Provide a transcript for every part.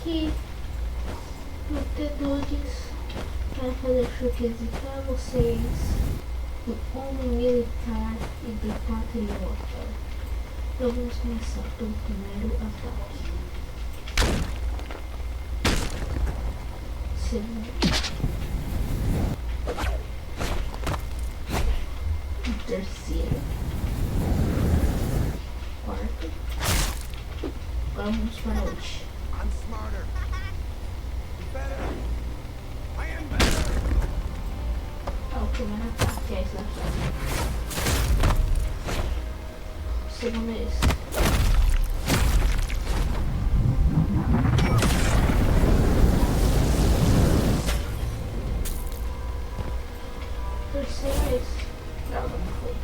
aqui, lutadores, para fazer showcase para vocês do homem militar e do patriota. Então vamos começar pelo primeiro ataque. Segundo. Terceiro. Quarto. Agora vamos para hoje. I'm smarter. Better. I am better. É o primeiro ataque, é esse daqui. O segundo é esse. O terceiro é esse. Droga, não foi.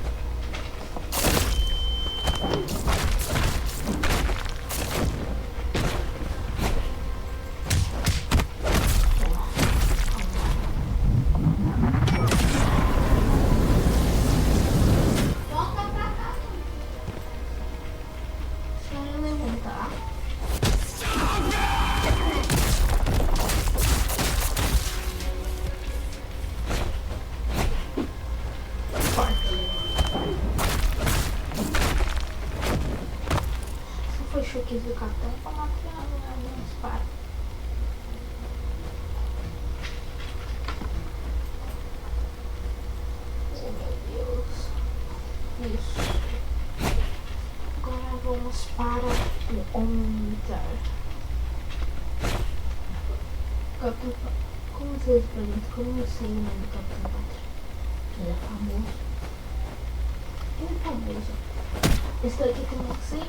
Choques do capitão para matar a minha espada. Oh meu Deus. Isso. Agora vamos para o homem militar. Capitão, como vocês perguntam, como eu sei o nome do Capitão Pátria? Ele é famoso. Ele é famoso. Esse daqui que eu não sei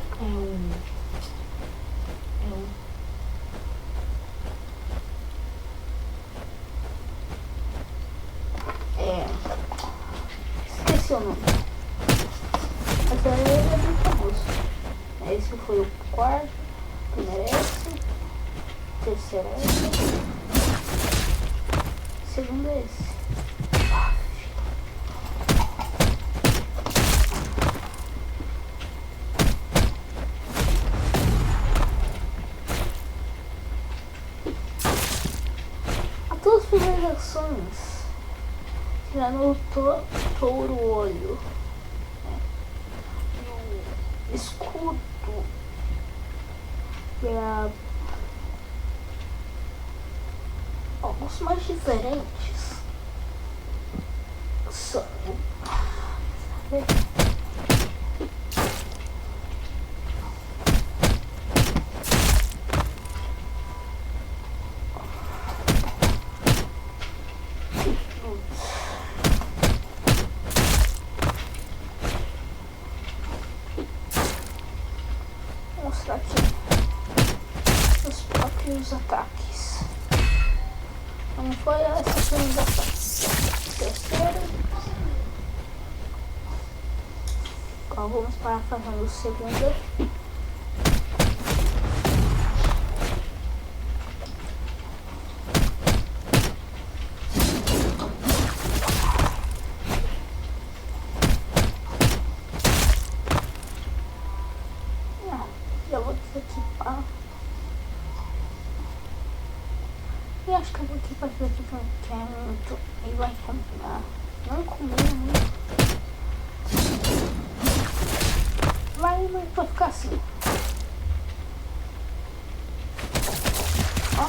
esqueci o nome. Mas ele é bem famoso. Esse foi o quarto. Primeiro é esse. Terceiro é esse. Segundo é esse. Duas primeiras ações, tirando o touro olho, né? O escudo alguns mais diferentes são mostrar aqui os próprios ataques. Não foi essa segunda ataque. Terceiro. Agora vamos para fazer o segundo. Já vou desequipar. E acho que eu vou equipar isso aqui que é muito. E vai combinar. Não combina muito. Vai ficar assim. Ó.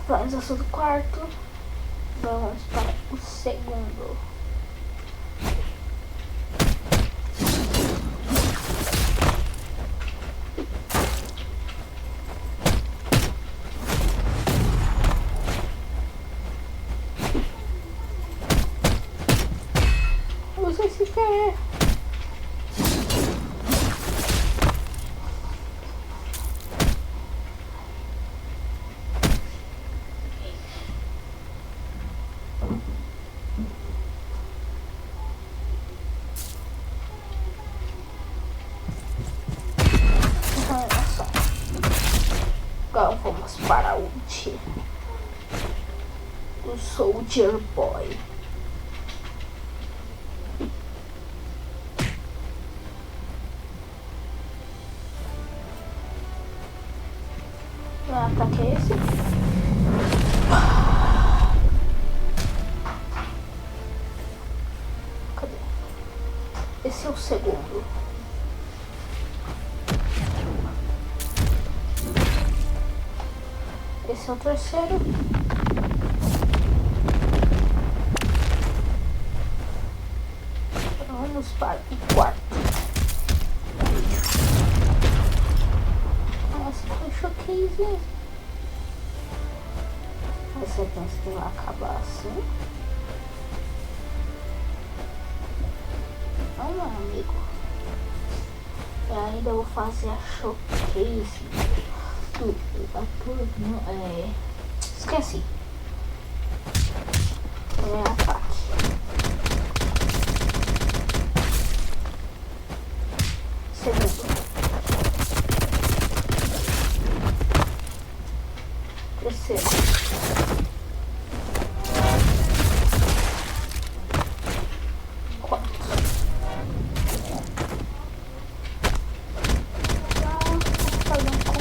Finalização do quarto. Vamos para o segundo. Não sei se quer. Olha só. Agora vamos para o ult do Soldier Boy. Esse é o segundo. Esse é o terceiro. Vamos para o quarto. Esse foi showcase. A sequência vai acabar assim. Não, meu amigo. Eu ainda vou fazer a showcase esqueci. É ataque. Segundo. Terceiro. Quarto. Fazer um combo.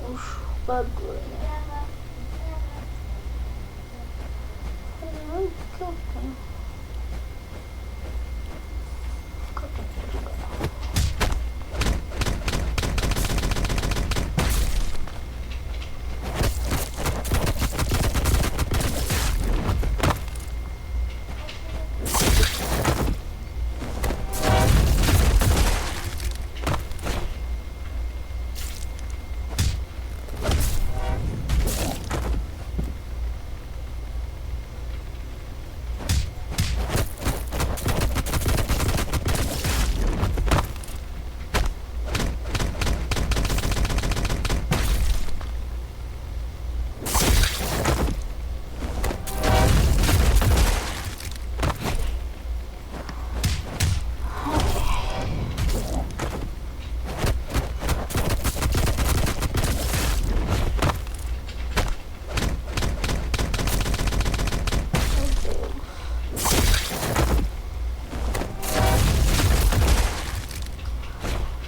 Um chupador, né? Onde que eu tenho?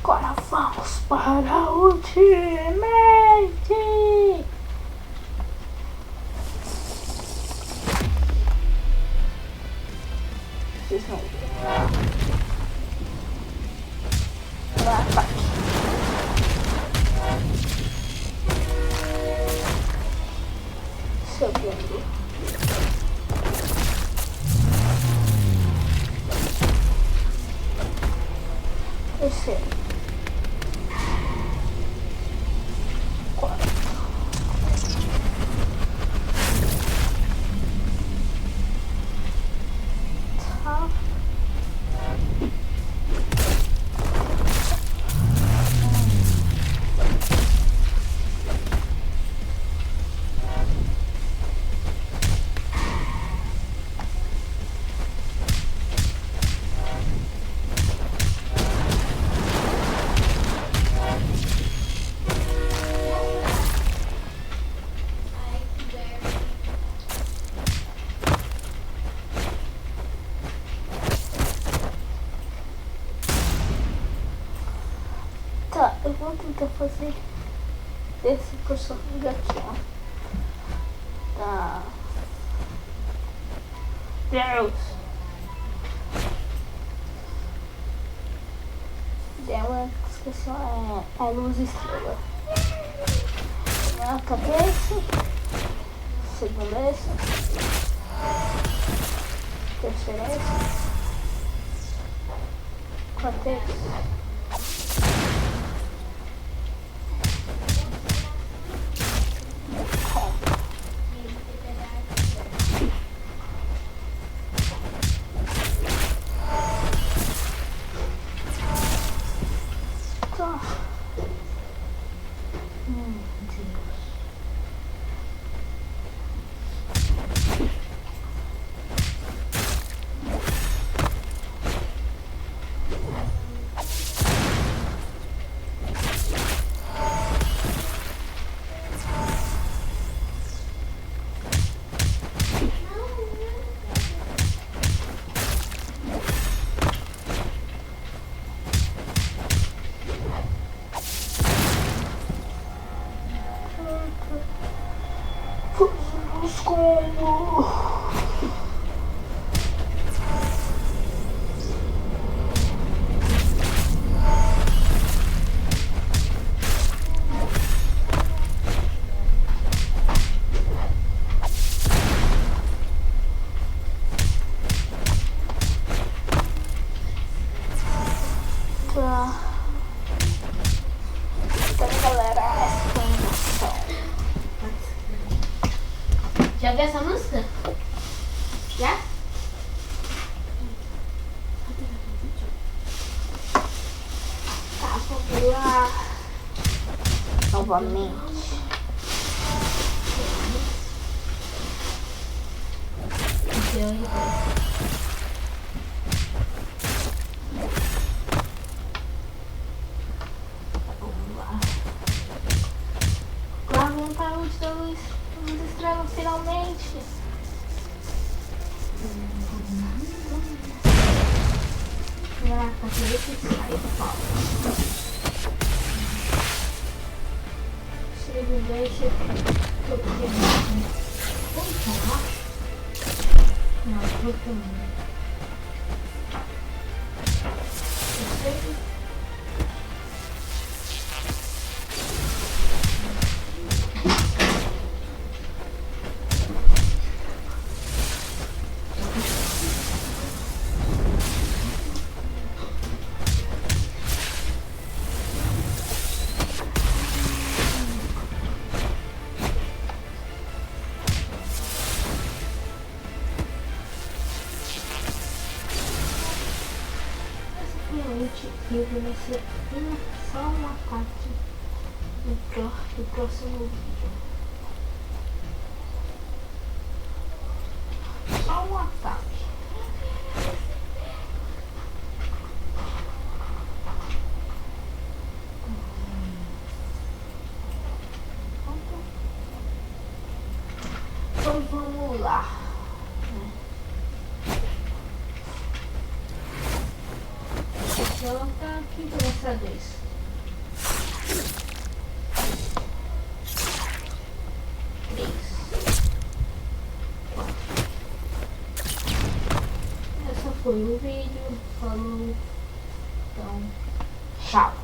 Agora vamos para o Ultimate! Vocês vão ver. Ataque. Segundo. Terceiro. Tá, eu vou tentar fazer esse personagem aqui, ó. Tá. Deus. Dela, esqueci, é luz estrela. Primeira cabeça. Segunda essa. Terceira essa. Quarta essa. Os combos. Tá. Então, galera, essa foi a animação. Já viu essa música? Já? Tá, vamos lá. Novamente. Vamos lá. Lá vamos para onde da luz estrelas finalmente. Caraca, deixa eu ver se sai pau. Segunda esse tô querendo. Vamos falar? Não, tô tomando. Eu vou ser só uma parte do próximo vídeo. Só um ataque. Então vamos lá. Ela tá aqui dessa vez. Essa foi o vídeo. Falou. Então, tchau.